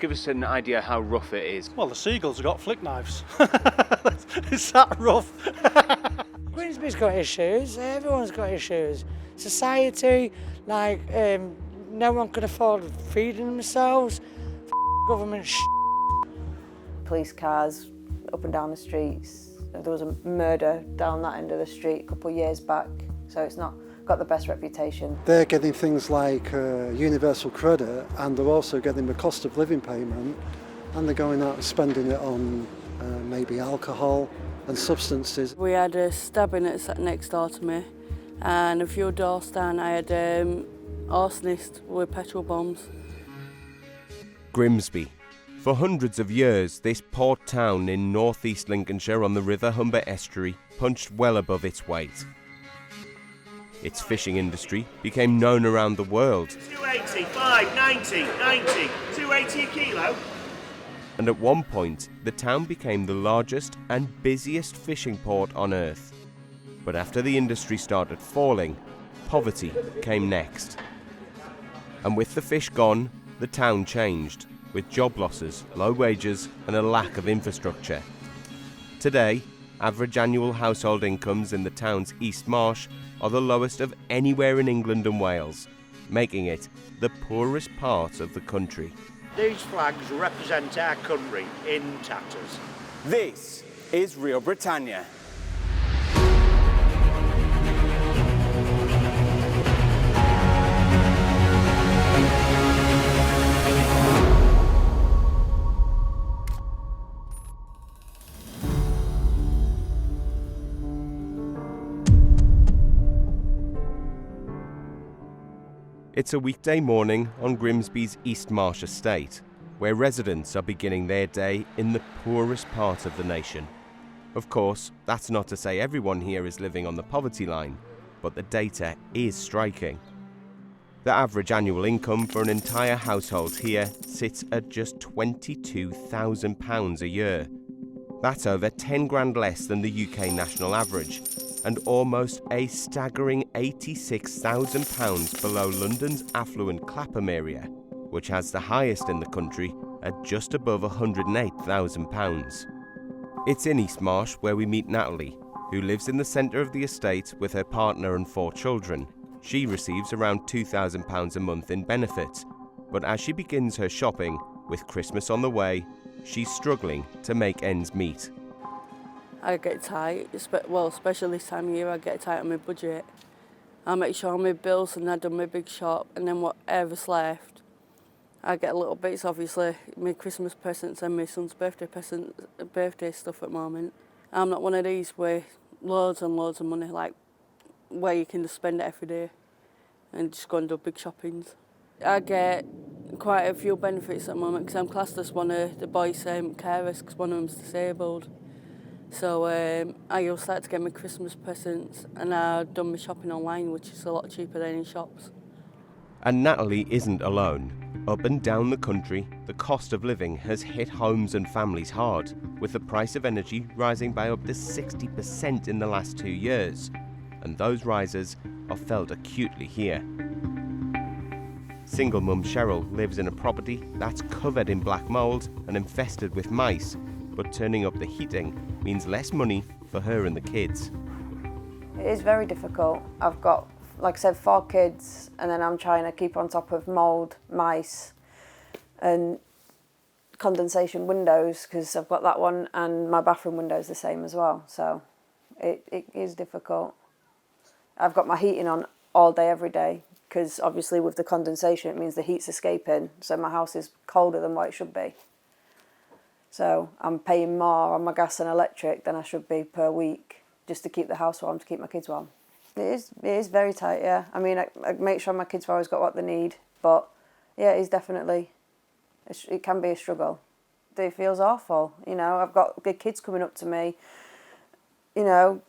Give us an idea how rough it is. Well, the seagulls have got flick knives. It's that rough. Grimsby's got issues, everyone's got issues. Society, no one can afford feeding themselves. Government Police cars up and down the streets. There was a murder down that end of the street a couple of years back, so it's not got the best reputation. They're getting things like universal credit, and they're also getting the cost of living payment, and they're going out and spending it on maybe alcohol and substances. We had a stabbing that sat next door to me, and a few doors down I had arsonists with petrol bombs. Grimsby. For hundreds of years, this port town in North East Lincolnshire on the River Humber estuary punched well above its weight. Its fishing industry became known around the world. 280, 590, 90, 280 a kilo. And at one point, the town became the largest and busiest fishing port on earth. But after the industry started falling, poverty came next. And with the fish gone, the town changed, with job losses, low wages and a lack of infrastructure. Today, average annual household incomes in the town's East Marsh are the lowest of anywhere in England and Wales, making it the poorest part of the country. These flags represent our country in tatters. This is Real Britannia. It's a weekday morning on Grimsby's East Marsh estate, where residents are beginning their day in the poorest part of the nation. Of course, that's not to say everyone here is living on the poverty line, but the data is striking. The average annual income for an entire household here sits at just £22,000 a year. That's over 10 grand less than the UK national average, and almost a staggering £86,000 below London's affluent Clapham area, which has the highest in the country at just above £108,000. It's in East Marsh where we meet Natalie, who lives in the centre of the estate with her partner and 4 children. She receives around £2,000 a month in benefits, but as she begins her shopping, with Christmas on the way, she's struggling to make ends meet. I get tight, especially this time of year, I get tight on my budget. I make sure my bills and I do my big shop, and then whatever's left, I get little bits, obviously, my Christmas presents and my son's birthday stuff at the moment. I'm not one of these with loads and loads of money, like where you can just spend it every day and just go and do big shoppings. I get quite a few benefits at the moment because I'm classed as one of the boys' carers because one of them's disabled. So I used to get my Christmas presents and I've done my shopping online, which is a lot cheaper than in shops. And Natalie isn't alone. Up and down the country, the cost of living has hit homes and families hard, with the price of energy rising by up to 60% in the last 2 years. And those rises are felt acutely here. Single mum Cheryl lives in a property that's covered in black mould and infested with mice, but turning up the heating means less money for her and the kids. It is very difficult. I've got, like I said, 4 kids, and then I'm trying to keep on top of mould, mice and condensation windows because I've got that one, and my bathroom window is the same as well, so it is difficult. I've got my heating on all day, every day, because obviously with the condensation it means the heat's escaping, so my house is colder than what it should be. So I'm paying more on my gas and electric than I should be per week just to keep the house warm, to keep my kids warm. It is very tight, yeah. I mean, I make sure my kids have always got what they need, but yeah, it is definitely, it can be a struggle. It feels awful, you know. I've got good kids coming up to me, you know,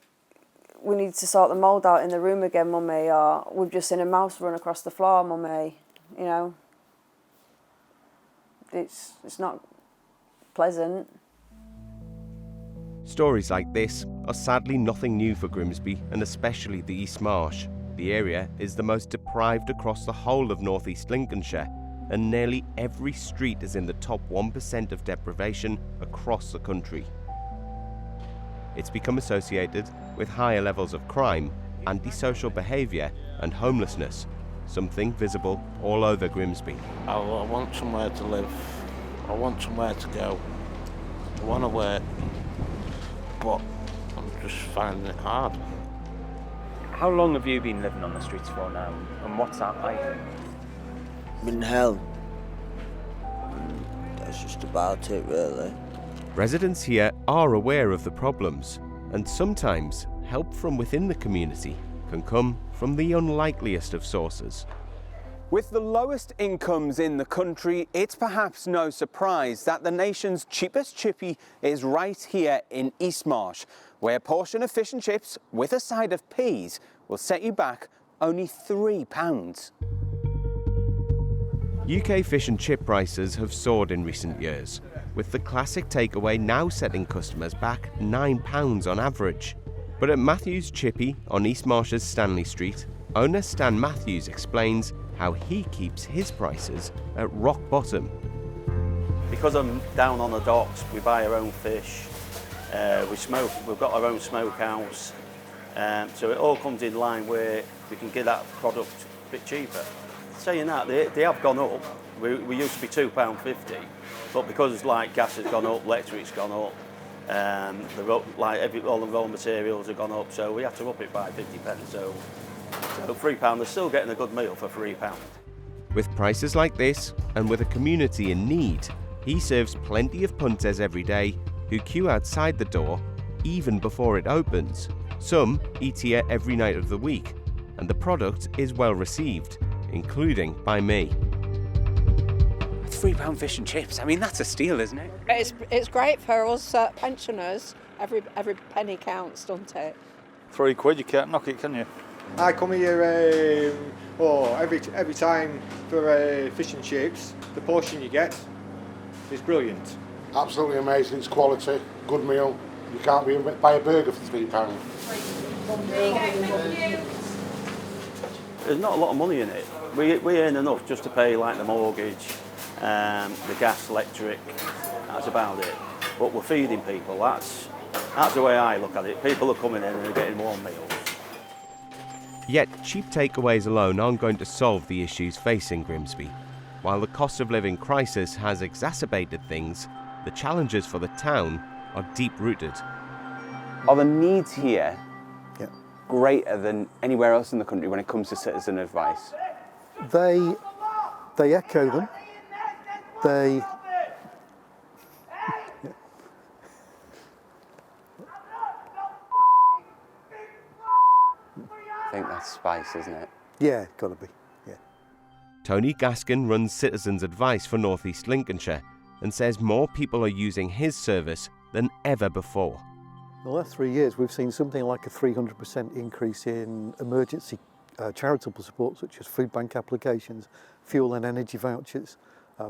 we need to sort the mould out in the room again, mummy, or we've just seen a mouse run across the floor, mummy, you know. It's not pleasant. Stories like this are sadly nothing new for Grimsby, and especially the East Marsh. The area is the most deprived across the whole of North East Lincolnshire, and nearly every street is in the top 1% of deprivation across the country. It's become associated with higher levels of crime, antisocial behaviour and homelessness, something visible all over Grimsby. I want somewhere to live, I want somewhere to go, I want to work, but I'm just finding it hard. How long have you been living on the streets for now, and what's that like? I'm in hell. That's just about it, really. Residents here are aware of the problems, and sometimes help from within the community can come from the unlikeliest of sources. With the lowest incomes in the country, it's perhaps no surprise that the nation's cheapest chippy is right here in East Marsh, where a portion of fish and chips with a side of peas will set you back only £3. UK fish and chip prices have soared in recent years, with the classic takeaway now setting customers back £9 on average. But at Matthews Chippy on East Marsh's Stanley Street, owner Stan Matthews explains how he keeps his prices at rock bottom. Because I'm down on the docks, we buy our own fish, we've got our own smokehouse, so it all comes in line where we can get that product a bit cheaper. Saying that, they have gone up. We used to be £2.50, but because like gas has gone up, electric's gone up, all the raw materials have gone up, so we had to up it by 50p. So £3, they're still getting a good meal for £3. With prices like this, and with a community in need, he serves plenty of punters every day who queue outside the door even before it opens. Some eat here every night of the week, and the product is well received, including by me. £3 fish and chips, I mean that's a steal, isn't it? It's great for us pensioners. Every penny counts, doesn't it? £3, you can't knock it, can you? I come here every time for fish and chips. The portion you get is brilliant. Absolutely amazing, it's quality, good meal. You can't buy a burger for £3. There's not a lot of money in it. We earn enough just to pay like the mortgage, the gas, electric, that's about it. But we're feeding people, that's the way I look at it. People are coming in and they're getting warm meals. Yet cheap takeaways alone aren't going to solve the issues facing Grimsby. While the cost of living crisis has exacerbated things, the challenges for the town are deep-rooted. Are the needs here greater than anywhere else in the country when it comes to citizen advice? They echo them. I think that's spice, isn't it? Yeah, gotta be. Yeah. Tony Gaskin runs Citizens Advice for North East Lincolnshire and says more people are using his service than ever before. In the last 3 years, we've seen something like a 300% increase in emergency charitable support, such as food bank applications, fuel and energy vouchers,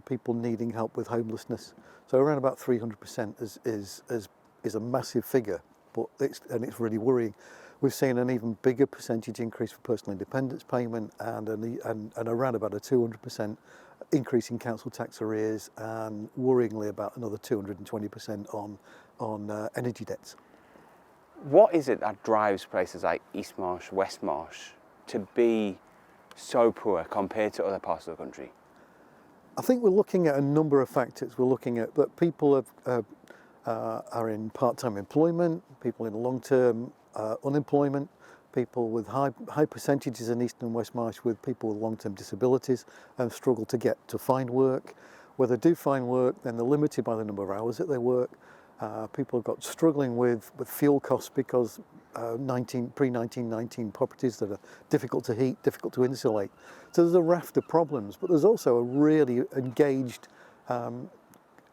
people needing help with homelessness. So around about 300% is a massive figure, but it's really worrying. We've seen an even bigger percentage increase for personal independence payment and around about a 200% increase in council tax arrears, and worryingly about another 220% on energy debts. What is it that drives places like East Marsh, West Marsh to be so poor compared to other parts of the country? I think we're looking at a number of factors. We're looking at that people are in part-time employment, people in long-term unemployment, people with high percentages in East and West Marsh with people with long-term disabilities and struggle to find work. Where they do find work, then they're limited by the number of hours that they work. People have got struggling with fuel costs because pre-1919 properties that are difficult to heat, difficult to insulate. So there's a raft of problems, but there's also a really engaged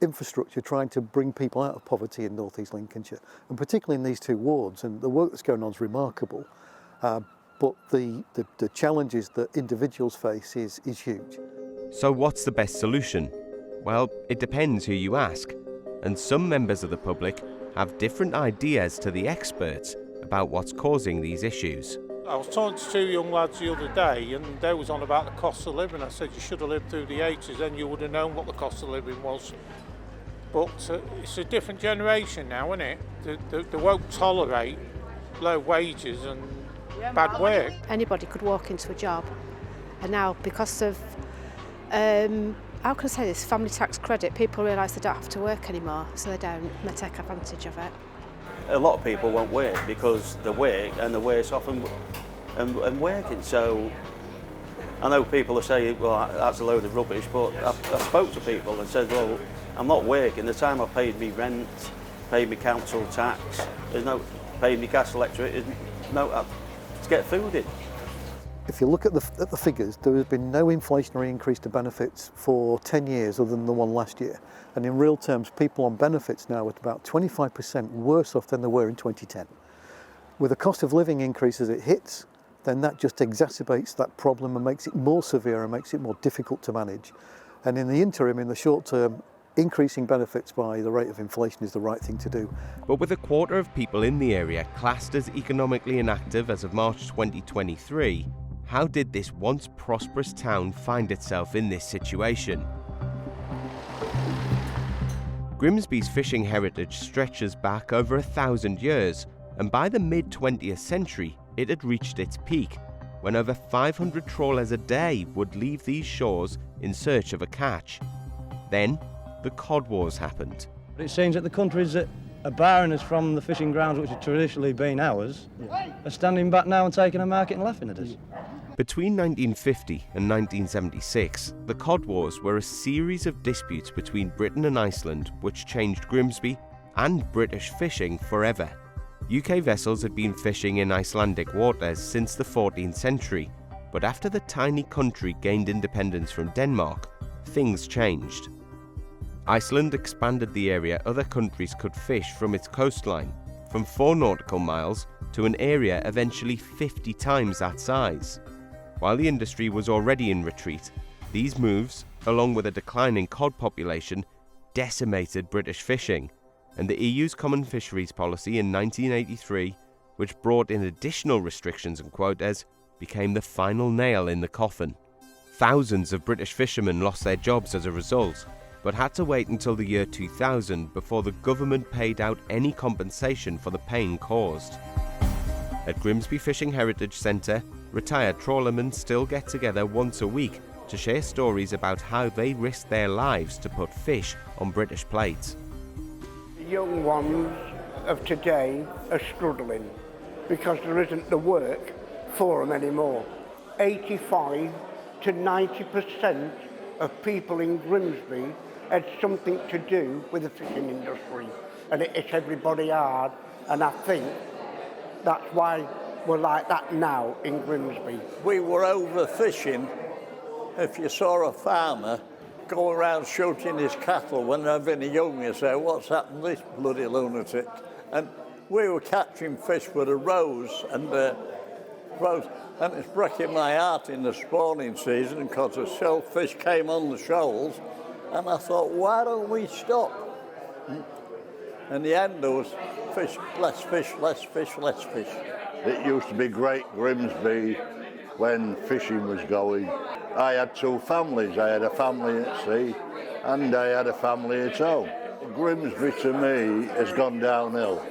infrastructure trying to bring people out of poverty in North East Lincolnshire, and particularly in these two wards. And the work that's going on is remarkable, but the challenges that individuals face is huge. So what's the best solution? Well, it depends who you ask, and some members of the public have different ideas to the experts about what's causing these issues. I was talking to two young lads the other day and they was on about the cost of living. I said you should have lived through the 80s, then you would have known what the cost of living was. But it's a different generation now, isn't it? They won't tolerate low wages and bad work. Anybody could walk into a job, and now because of, how can I say this, family tax credit, people realise they don't have to work anymore, so they don't, and they take advantage of it. A lot of people won't work because they work and they're worse off and working. So I know people are saying, well, that's a load of rubbish, but I spoke to people and said, well, I'm not working. The time I paid me rent, paid me council tax, there's no paid me gas, electric, there's no to get food in. If you look at the figures, there has been no inflationary increase to benefits for 10 years other than the one last year. And in real terms, people on benefits now are about 25% worse off than they were in 2010. With the cost of living increase as it hits, then that just exacerbates that problem and makes it more severe and makes it more difficult to manage. And in the interim, in the short term, increasing benefits by the rate of inflation is the right thing to do. But with a quarter of people in the area classed as economically inactive as of March 2023, how did this once prosperous town find itself in this situation? Grimsby's fishing heritage stretches back over 1,000 years, and by the mid-20th century, it had reached its peak, when over 500 trawlers a day would leave these shores in search of a catch. Then, the Cod Wars happened. It seems that the countries that are barring us from the fishing grounds which have traditionally been ours are standing back now and taking a market and laughing at us. Between 1950 and 1976, the Cod Wars were a series of disputes between Britain and Iceland which changed Grimsby and British fishing forever. UK vessels had been fishing in Icelandic waters since the 14th century, but after the tiny country gained independence from Denmark, things changed. Iceland expanded the area other countries could fish from its coastline, from 4 nautical miles to an area eventually 50 times that size. While the industry was already in retreat, these moves, along with a declining cod population, decimated British fishing, and the EU's Common Fisheries Policy in 1983, which brought in additional restrictions and quotas, became the final nail in the coffin. Thousands of British fishermen lost their jobs as a result, but had to wait until the year 2000 before the government paid out any compensation for the pain caused. At Grimsby Fishing Heritage Centre, retired trawlermen still get together once a week to share stories about how they risked their lives to put fish on British plates. The young ones of today are struggling because there isn't the work for them anymore. 85 to 90% of people in Grimsby had something to do with the fishing industry, and it hits everybody hard, and I think that's why we're like that now in Grimsby. We were overfishing. If you saw a farmer go around shooting his cattle when they're very young, you say, what's happened to this bloody lunatic? And we were catching fish with a rose, and it's breaking my heart in the spawning season because the shellfish came on the shoals, and I thought, why don't we stop? In the end, there was fish, less fish, less fish, less fish. It used to be great Grimsby when fishing was going. I had 2 families. I had a family at sea and I had a family at home. Grimsby to me has gone downhill.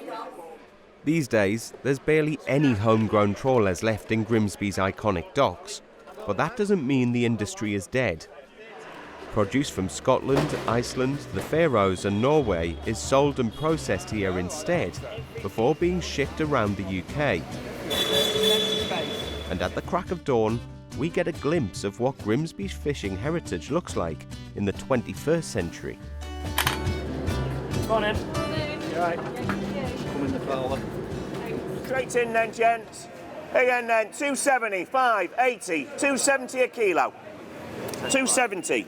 These days, there's barely any homegrown trawlers left in Grimsby's iconic docks, but that doesn't mean the industry is dead. Produce from Scotland, Iceland, the Faroes and Norway is sold and processed here instead, before being shipped around the UK. And at the crack of dawn, we get a glimpse of what Grimsby's fishing heritage looks like in the 21st century. Morning. You right? Come in the parlour. Straight in then, gents. Again then, 270, 580, 270 a kilo. 270.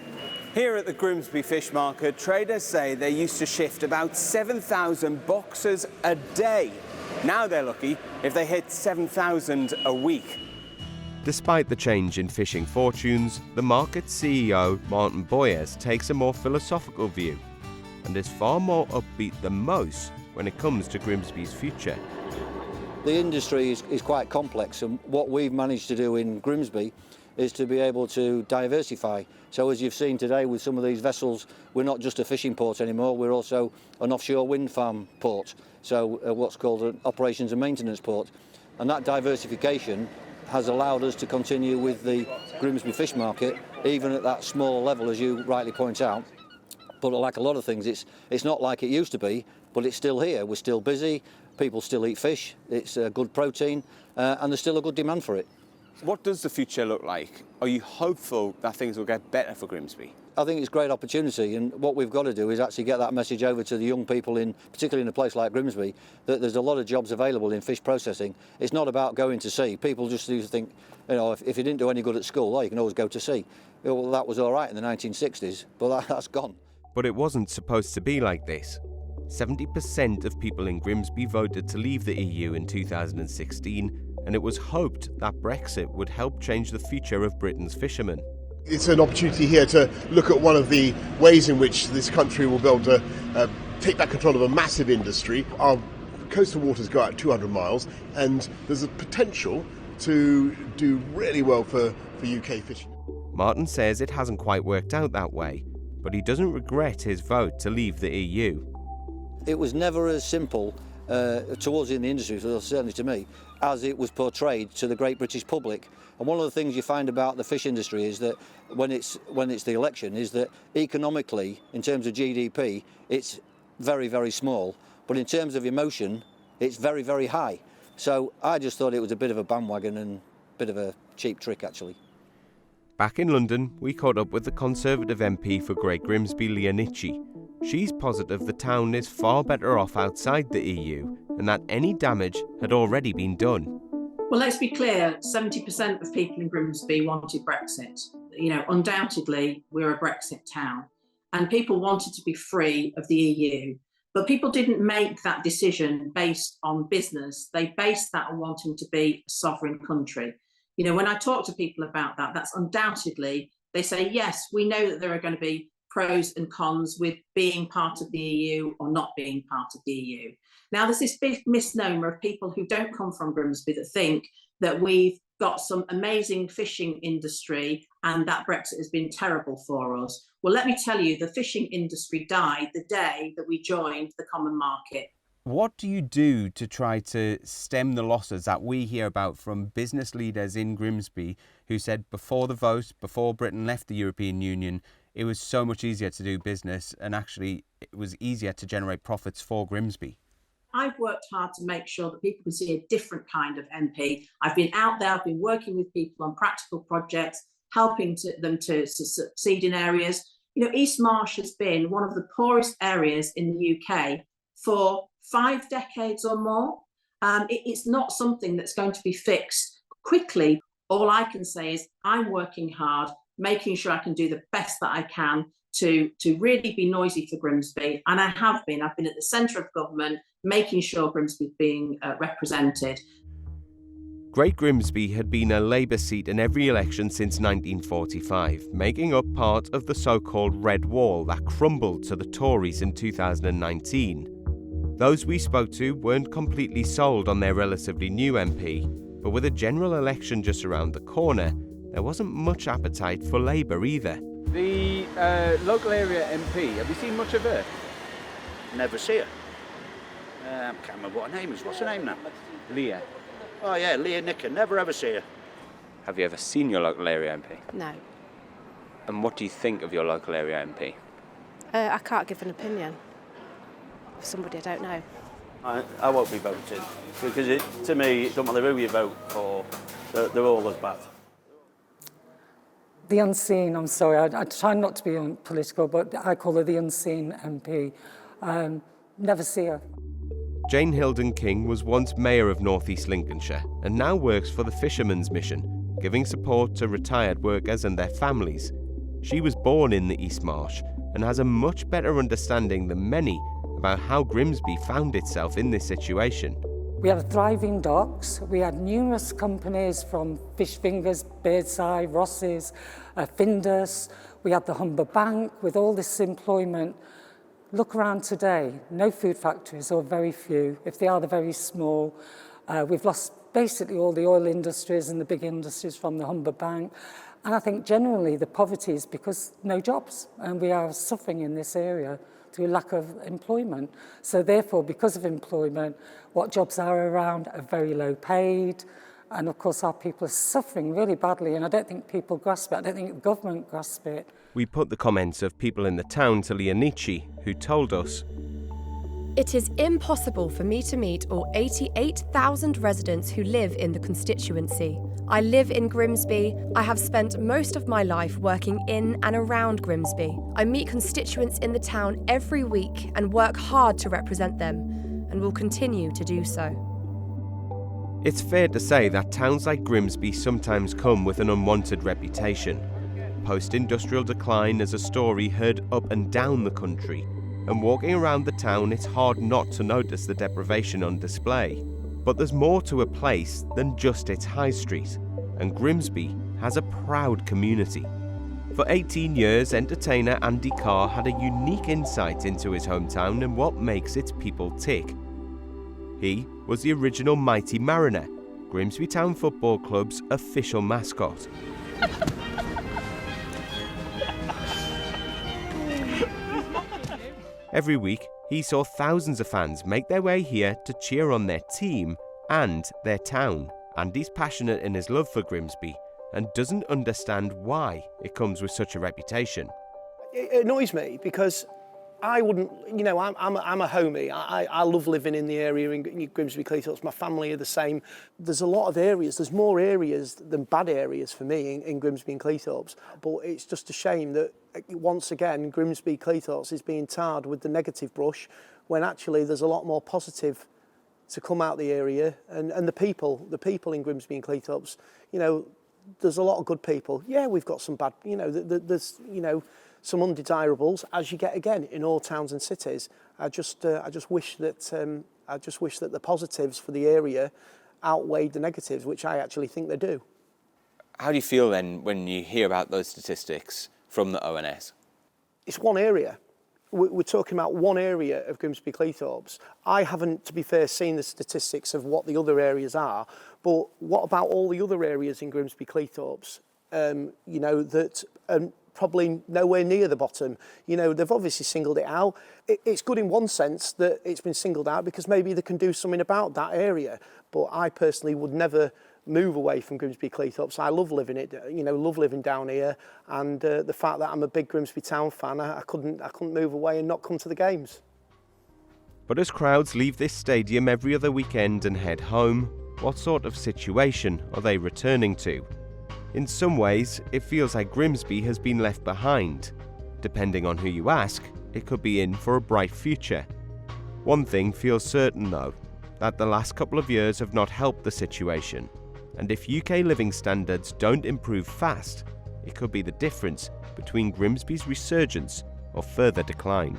Here at the Grimsby Fish Market, traders say they used to shift about 7,000 boxes a day. Now they're lucky if they hit 7,000 a week. Despite the change in fishing fortunes, the market's CEO, Martin Boyers, takes a more philosophical view and is far more upbeat than most when it comes to Grimsby's future. The industry is quite complex, and what we've managed to do in Grimsby is to be able to diversify. So as you've seen today with some of these vessels, we're not just a fishing port anymore, we're also an offshore wind farm port, so what's called an operations and maintenance port. And that diversification has allowed us to continue with the Grimsby fish market, even at that small level, as you rightly point out. But like a lot of things, it's not like it used to be, but it's still here. We're still busy, people still eat fish, it's a good protein, and there's still a good demand for it. What does the future look like? Are you hopeful that things will get better for Grimsby? I think it's a great opportunity, and what we've got to do is actually get that message over to the young people, particularly in a place like Grimsby, that there's a lot of jobs available in fish processing. It's not about going to sea. People just used to think, you know, if you didn't do any good at school, you can always go to sea. Well, that was all right in the 1960s, but that's gone. But it wasn't supposed to be like this. 70% of people in Grimsby voted to leave the EU in 2016, and it was hoped that Brexit would help change the future of Britain's fishermen. It's an opportunity here to look at one of the ways in which this country will be able to take back control of a massive industry. Our coastal waters go out 200 miles, and there's a potential to do really well for UK fishing. Martin says it hasn't quite worked out that way, but he doesn't regret his vote to leave the EU. It was never as simple towards in the industry, certainly to me, as it was portrayed to the great British public. And one of the things you find about the fish industry is that when it's the election, is that economically, in terms of GDP, it's very, very small. But in terms of emotion, it's very, very high. So I just thought it was a bit of a bandwagon and a bit of a cheap trick, actually. Back in London, we caught up with the Conservative MP for Great Grimsby, Leah Nitchie. She's positive the town is far better off outside the EU and that any damage had already been done. Well, let's be clear, 70% of people in Grimsby wanted Brexit. You know, undoubtedly, we're a Brexit town, and people wanted to be free of the EU. But people didn't make that decision based on business. They based that on wanting to be a sovereign country. You know, when I talk to people about that, that's undoubtedly, they say, yes, we know that there are going to be pros and cons with being part of the EU or not being part of the EU. Now, there's this big misnomer of people who don't come from Grimsby that think that we've got some amazing fishing industry and that Brexit has been terrible for us. Well, let me tell you, the fishing industry died the day that we joined the common market. What do you do to try to stem the losses that we hear about from business leaders in Grimsby who said before the vote, before Britain left the European Union, it was so much easier to do business and actually it was easier to generate profits for Grimsby? I've worked hard to make sure that people can see a different kind of MP. I've been out there, I've been working with people on practical projects, helping them to succeed in areas. You know, East Marsh has been one of the poorest areas in the UK for 5 decades or more. It's not something that's going to be fixed quickly. All I can say is I'm working hard, making sure I can do the best that I can to really be noisy for Grimsby. And I have been. I've been at the centre of government, making sure Grimsby is being represented. Great Grimsby had been a Labour seat in every election since 1945, making up part of the so-called Red Wall that crumbled to the Tories in 2019. Those we spoke to weren't completely sold on their relatively new MP, but with a general election just around the corner, there wasn't much appetite for Labour either. The local area MP, have you seen much of her? Never see her. I can't remember what her name is. What's her name now? Leah. Oh yeah, Leah Nicker. Never ever see her. Have you ever seen your local area MP? No. And what do you think of your local area MP? I can't give an opinion for somebody I don't know. I won't be voting because to me, it doesn't matter who you vote for, they're all as bad. The unseen, I'm sorry, I try not to be political, but I call her the unseen MP. Never see her. Jane Hilden King was once Mayor of North East Lincolnshire and now works for the Fishermen's Mission, giving support to retired workers and their families. She was born in the East Marsh and has a much better understanding than many about how Grimsby found itself in this situation. We had thriving docks, we had numerous companies from Fish Fingers, Birdseye, Ross's, Findus, we had the Humber Bank with all this employment. Look around today, no food factories or very few. If they are, they're very small. We've lost basically all the oil industries and the big industries from the Humber Bank. And I think generally the poverty is because no jobs, and we are suffering in this area through lack of employment. So therefore, because of employment, what jobs are around are very low paid, and of course our people are suffering really badly, and I don't think people grasp it. I don't think the government grasp it. We put the comments of people in the town to Leonici, who told us, "It is impossible for me to meet all 88,000 residents who live in the constituency. I live in Grimsby. I have spent most of my life working in and around Grimsby. I meet constituents in the town every week and work hard to represent them, and will continue to do so." It's fair to say that towns like Grimsby sometimes come with an unwanted reputation. Post-industrial decline is a story heard up and down the country, and walking around the town it's hard not to notice the deprivation on display. But there's more to a place than just its high street, and Grimsby has a proud community. For 18 years, entertainer Andy Carr had a unique insight into his hometown and what makes its people tick. He was the original Mighty Mariner, Grimsby Town Football Club's official mascot. Every week, he saw thousands of fans make their way here to cheer on their team and their town. Andy's passionate in his love for Grimsby and doesn't understand why it comes with such a reputation. It annoys me because I wouldn't, you know, I'm a homie. I love living in the area in Grimsby Cleethorpes. My family are the same. There's a lot of areas. There's more areas than bad areas for me in Grimsby and Cleethorpes. But it's just a shame that once again Grimsby Cleethorpes is being tarred with the negative brush, when actually there's a lot more positive to come out the area. And the people in Grimsby and Cleethorpes, you know, there's a lot of good people. Yeah, we've got some bad, you know, there's, you know, some undesirables, as you get again in all towns and cities. I just wish that the positives for the area outweighed the negatives, which I actually think they do. How do you feel then when you hear about those statistics from the ONS? It's one area. We're talking about one area of Grimsby Cleethorpes. I haven't, to be fair, seen the statistics of what the other areas are, but what about all the other areas in Grimsby Cleethorpes, you know, that probably nowhere near the bottom? You know, they've obviously singled it out. It's good in one sense that it's been singled out because maybe they can do something about that area. But I personally would never move away from Grimsby Cleethorpes. I love living it, you know, love living down here, and the fact that I'm a big Grimsby Town fan, I couldn't move away and not come to the games. But as crowds leave this stadium every other weekend and head home, what sort of situation are they returning to? In some ways, it feels like Grimsby has been left behind. Depending on who you ask, it could be in for a bright future. One thing feels certain though, that the last couple of years have not helped the situation. And if UK living standards don't improve fast, it could be the difference between Grimsby's resurgence or further decline.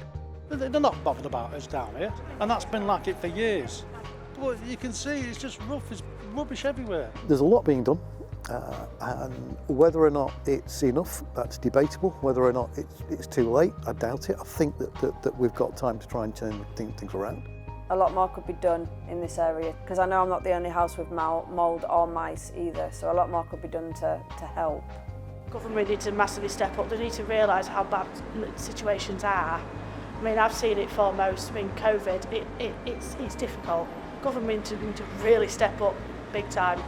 They're not bothered about us down here, and that's been like it for years. But you can see it's just rough, it's rubbish everywhere. There's a lot being done, and whether or not it's enough, that's debatable. Whether or not it's too late, I doubt it. I think that we've got time to try and turn things around. A lot more could be done in this area, because I know I'm not the only house with mould or mice either, so a lot more could be done to help. Government need to massively step up. They need to realise how bad situations are. I mean, I've seen it foremost. I mean, COVID, it's difficult. Government need to really step up big time.